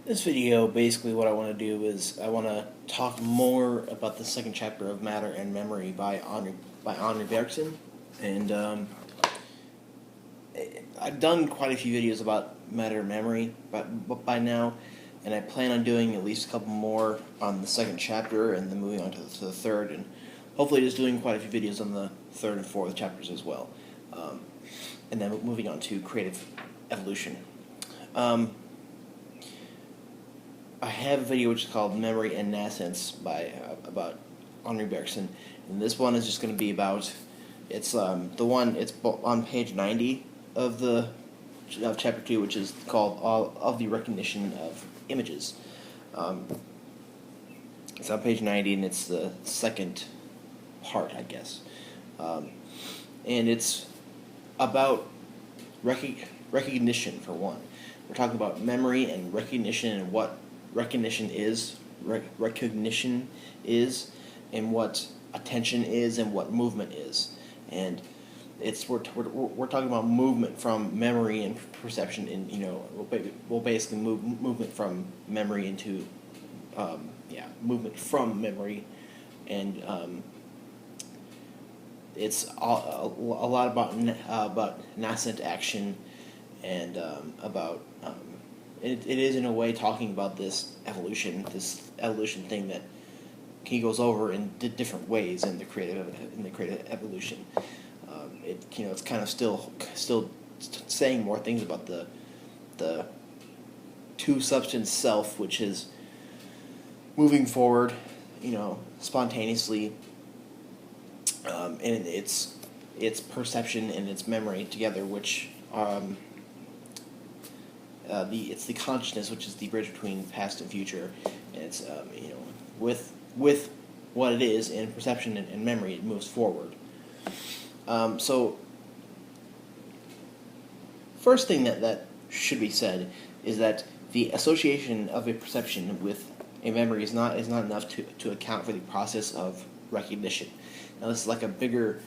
This video, basically what I want to do is I want to talk more about the second chapter of Matter and Memory by Henri Bergson. And I've done quite a few videos about matter and memory by now, and I plan on doing at least a couple more on the second chapter and then moving on to the third, and hopefully just doing quite a few videos on the third and fourth chapters as well. And then moving on to creative evolution. I have a video which is called Memory and Nascence about Henri Bergson, and this one is just going to be about it's on page 90 of chapter 2, which is called All of the Recognition of Images. It's on page 90, and it's the second part, I guess, and it's about recognition for one. We're talking about memory and recognition and what recognition is, and what attention is, and what movement is, and we're talking about movement from memory and perception, and we'll basically movement from memory into movement from memory, and it's a lot about nascent action, and it is in a way talking about this evolution thing that he goes over in different ways in the creative evolution. It's kind of still saying more things about the two substance self, which is moving forward, spontaneously, and its perception and its memory together, which it's the consciousness, which is the bridge between past and future, and it's with what it is in perception and memory, it moves forward. So first thing that should be said is that the association of a perception with a memory is not enough to account for the process of recognition. Now this is like a bigger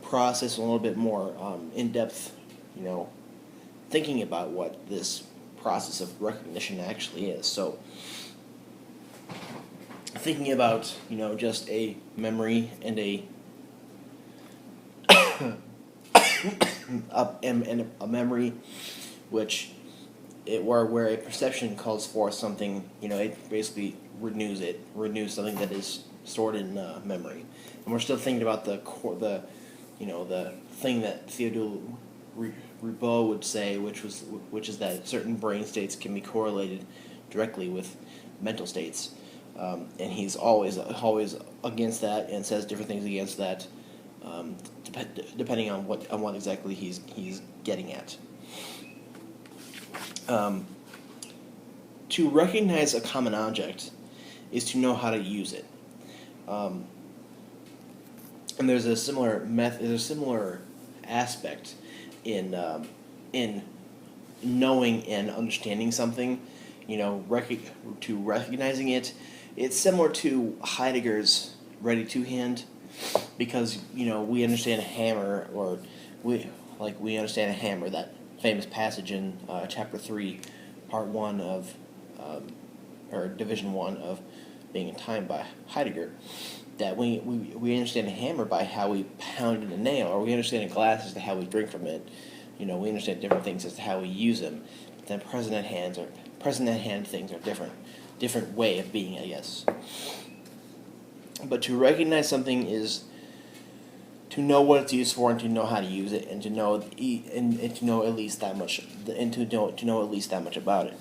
process, a little bit more in-depth thinking about what this process of recognition actually is. So thinking about just a memory and a a memory, which where a perception calls for something, it basically renews something that is stored in memory, and we're still thinking about the thing that Theodore Ribot would say, which is that certain brain states can be correlated directly with mental states, and he's always against that and says different things against that, depending on what exactly he's getting at. To recognize a common object is to know how to use it, and there's a similar aspect in knowing and understanding something, to recognizing it. It's similar to Heidegger's ready to hand, because we understand a hammer, or we understand a hammer, that famous passage in chapter 3, part 1 of or division 1 of Being in Time by Heidegger, that we understand a hammer by how we pound in a nail, or we understand a glass as to how we drink from it. We understand different things as to how we use them. But then present at hand things are different way of being, I guess. But to recognize something is to know what it's used for, and to know how to use it, and to know at least that much, and to know at least that much about it.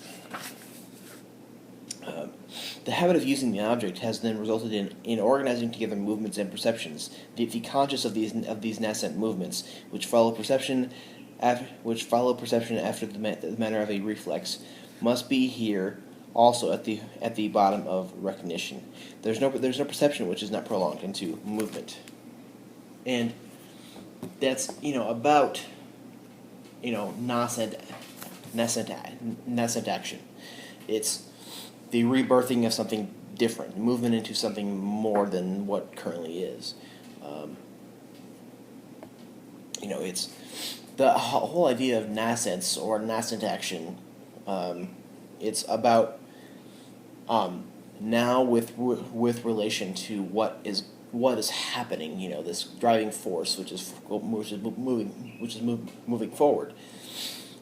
The habit of using the object has then resulted in organizing together movements and perceptions. The conscious of these nascent movements, which follow perception after the manner of a reflex, must be here also at the bottom of recognition. There's no perception which is not prolonged into movement, and that's about nascent action. It's the rebirthing of something different, movement into something more than what currently is. It's the whole idea of nascence or nascent action. It's about Now with relation to what is happening, this driving force, which is moving forward.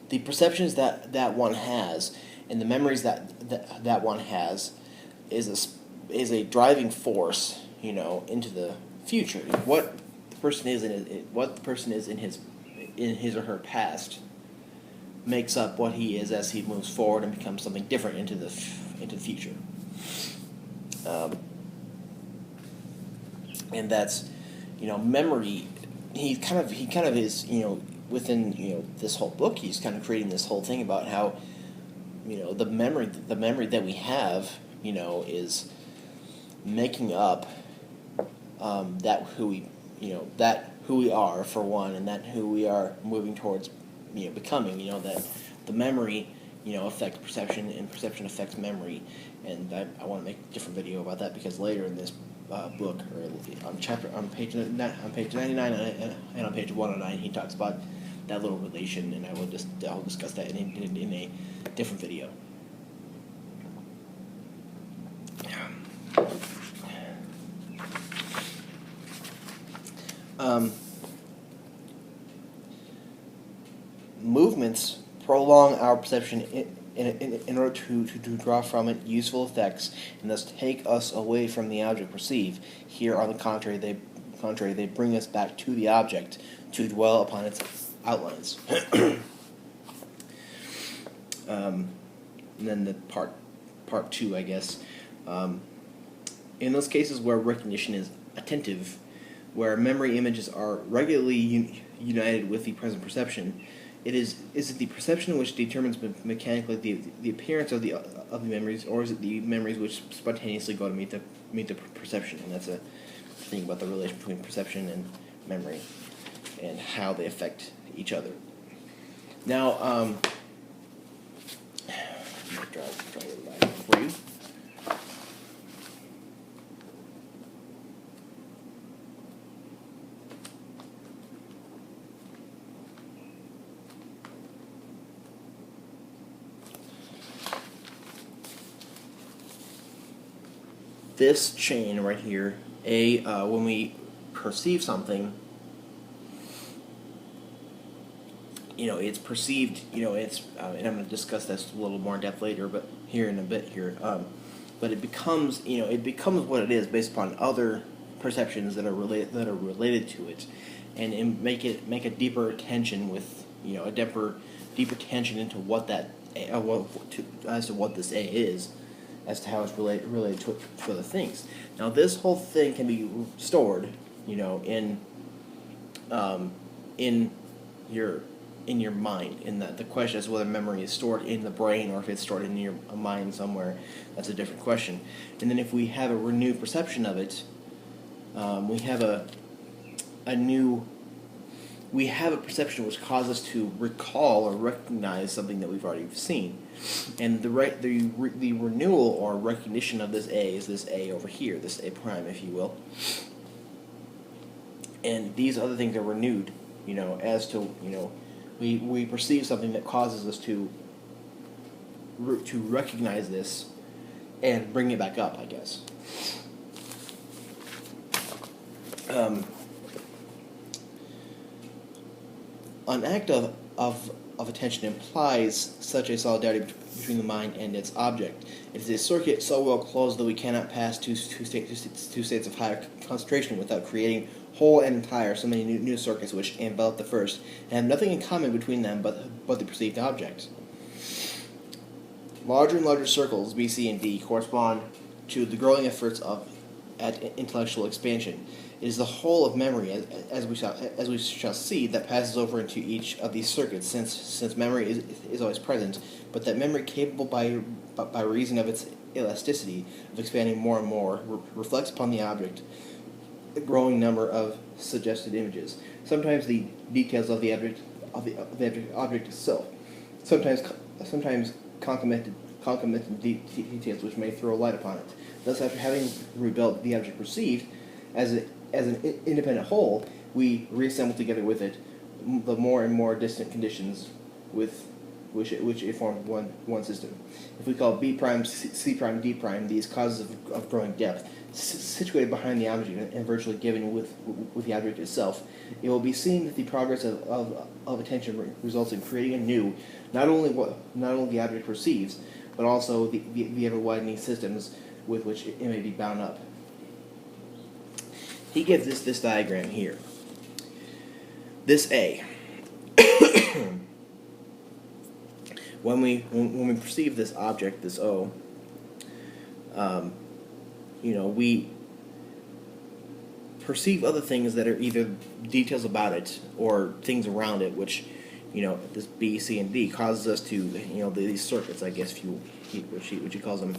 The perceptions that one has and the memories that one has is a driving force, into the future. What the person is in his or her past makes up what he is as he moves forward and becomes something different into the future. And that's, memory. He kind of is, within this whole book. He's kind of creating this whole thing about how, the memory that we have, is making up that who we are, for one, and that who we are moving towards, becoming. That the memory, affects perception, and perception affects memory. And I want to make a different video about that, because later in this book, or on page 99 and on page 109, he talks about that little relation, and I'll discuss that in a different video. Movements prolong our perception in order to draw from it useful effects, and thus take us away from the object perceived. Here, on the contrary, they bring us back to the object to dwell upon its outlines. And then the part two, I guess. In those cases where recognition is attentive, where memory images are regularly united with the present perception, is it the perception which determines mechanically the appearance of the memories, or is it the memories which spontaneously go to meet the perception? And that's a thing about the relation between perception and memory, and how they affect each other. Now, I'm going to try it back for you. This chain right here, when we perceive something, it's perceived, it's, and I'm going to discuss this a little more in depth later, but here in a bit here, but it becomes what it is based upon other perceptions that are related to it, and make a deeper attention with, a deeper attention into what that, as to what this A is, as to how it's related to other things. Now, this whole thing can be stored, in your mind. In the question is whether memory is stored in the brain or if it's stored in your mind somewhere. That's a different question. And then if we have a renewed perception of it, we have a perception which causes us to recall or recognize something that we've already seen. And the renewal or recognition of this A is this A over here, this A prime, if you will. And these other things are renewed, as to, we perceive something that causes us to recognize this and bring it back up, I guess. An act of attention implies such a solidarity between the mind and its object. It is a circuit so well closed that we cannot pass two states of higher concentration without creating whole and entire so many new circuits which envelop the first and have nothing in common between them but the perceived object. Larger and larger circles, B, C, and D, correspond to the growing efforts at intellectual expansion. It is the whole of memory, as we shall see, that passes over into each of these circuits, since memory is always present, but that memory, capable by reason of its elasticity of expanding more and more, reflects upon the object a growing number of suggested images. Sometimes the details of the object itself, sometimes concomitant details which may throw light upon it. Thus, after having rebuilt the object perceived as an independent whole, we reassemble together with it the more and more distant conditions with which it forms one system. If we call B prime, C prime, D prime these causes of growing depth, situated behind the object and virtually given with the object itself, it will be seen that the progress of attention results in creating anew not only the object perceives, but also the ever widening systems with which it may be bound up. He gives this diagram here. This A. When we perceive this object, this O, we perceive other things that are either details about it or things around it, which, this B, C, and D causes us to, these circuits, I guess, which he calls them,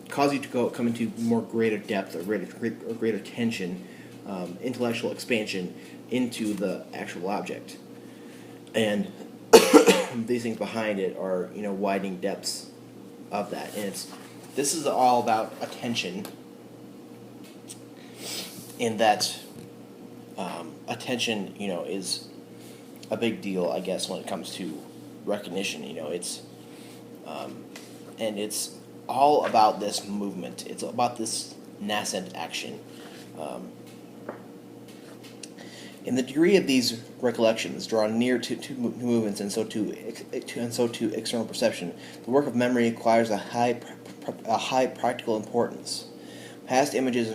cause you to come into more greater depth or greater tension, intellectual expansion into the actual object, and these things behind it are, widening depths of that. And this is all about attention, in that attention, is a big deal, I guess, when it comes to recognition. And it's all about this movement. It's about this nascent action. In the degree of these recollections draw near to movements, and so to external perception, the work of memory acquires a high practical importance. Past images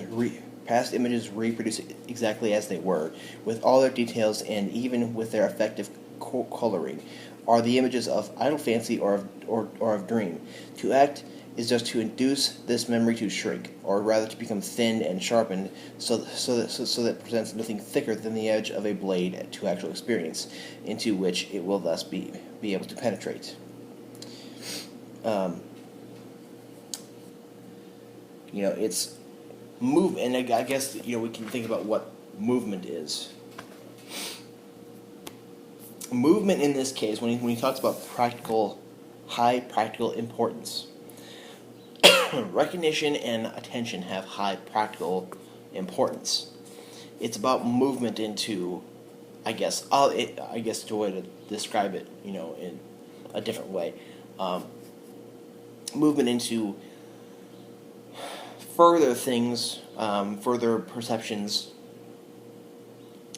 reproduce exactly as they were, with all their details and even with their effective coloring, are the images of idle fancy or of dream. To act is just to induce this memory to shrink, or rather to become thin and sharpened, so that it presents nothing thicker than the edge of a blade to actual experience, into which it will thus be able to penetrate. It's move, and I guess we can think about what movement is. Movement in this case, when he talks about high practical importance. Recognition and attention have high practical importance. It's about movement into, I guess the way to describe it, in a different way, movement into further things, further perceptions.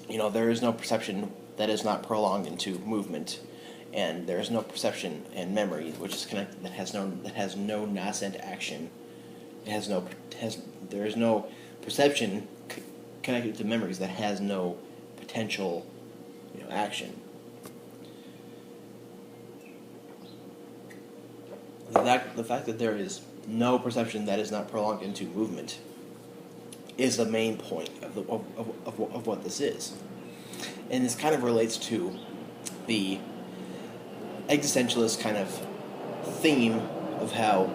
There is no perception that is not prolonged into movement. And there is no perception and memory which is connected that has no nascent action. There is no perception connected to memories that has no potential, action. The fact that there is no perception that is not prolonged into movement is the main point of what this is, and this kind of relates to the existentialist kind of theme of how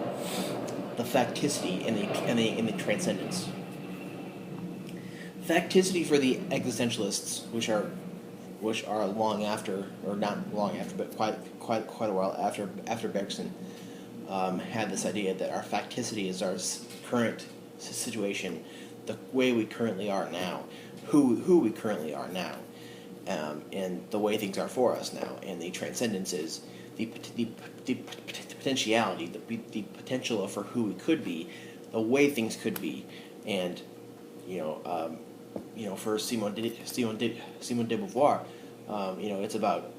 the facticity and the transcendence. Facticity for the existentialists, which are long after, or not long after, but quite a while after Bergson, had this idea that our facticity is our current situation, the way we currently are now, who we currently are now. And the way things are for us now, and the transcendence is the potentiality, the potential for who we could be, the way things could be, and for Simone de Beauvoir, it's about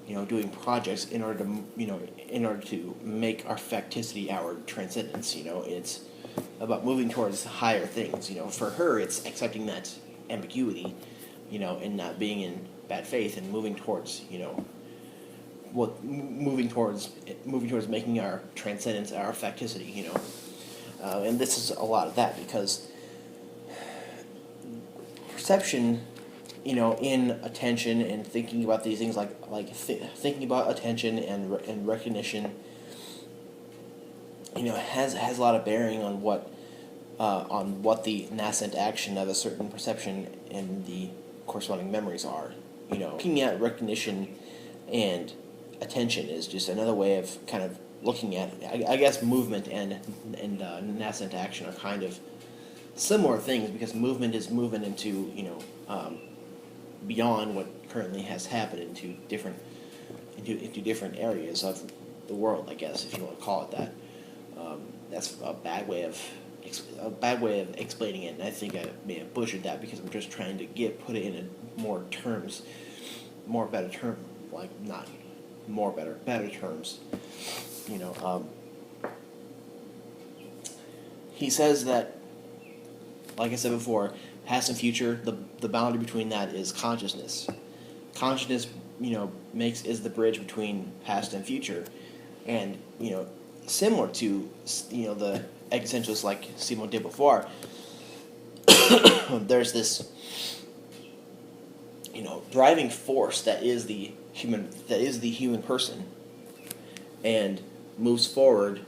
doing projects in order to make our facticity our transcendence. It's about moving towards higher things. For her, it's accepting that ambiguity, and not being in bad faith, and moving towards, moving towards making our transcendence our facticity, and this is a lot of that, because perception, in attention and thinking about these things, thinking about attention and recognition, has a lot of bearing on what the nascent action of a certain perception and the corresponding memories are. Looking at recognition and attention is just another way of kind of looking at, I guess, movement and nascent action are kind of similar things, because movement is movement into beyond what currently has happened, into different into different areas of the world, I guess, if you want to call it that. That's a bad way of explaining it, and I think I may have butchered that because I'm just trying to put it in better term, like not more better terms. You know, he says that, like I said before, past and future, the boundary between that is consciousness. Consciousness, is the bridge between past and future, and similar to the existentialists like Simone de Beauvoir. There's this driving force that is the human person, and moves forward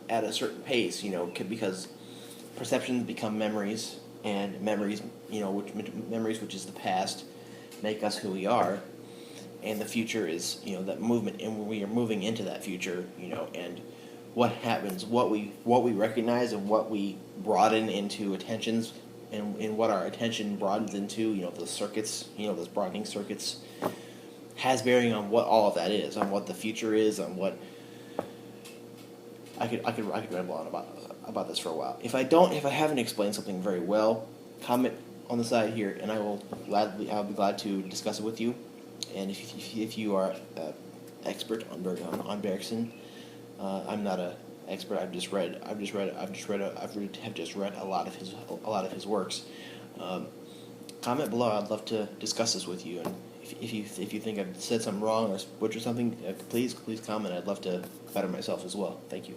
at a certain pace, because perceptions become memories, and memories which is the past, make us who we are, and the future is that movement, and we are moving into that future, and what happens, what we recognize, and what we broaden into attentions, and what our attention broadens into, the circuits, those broadening circuits, has bearing on what all of that is, on what the future is, on what I could ramble on about this for a while. If I haven't explained something very well, comment on the side here, and I'll be glad to discuss it with you. And if you are expert on Bergson, I'm not an expert. I've just read a lot of his works. Comment below. I'd love to discuss this with you. And if you think I've said something wrong or butchered something, please comment. I'd love to better myself as well. Thank you.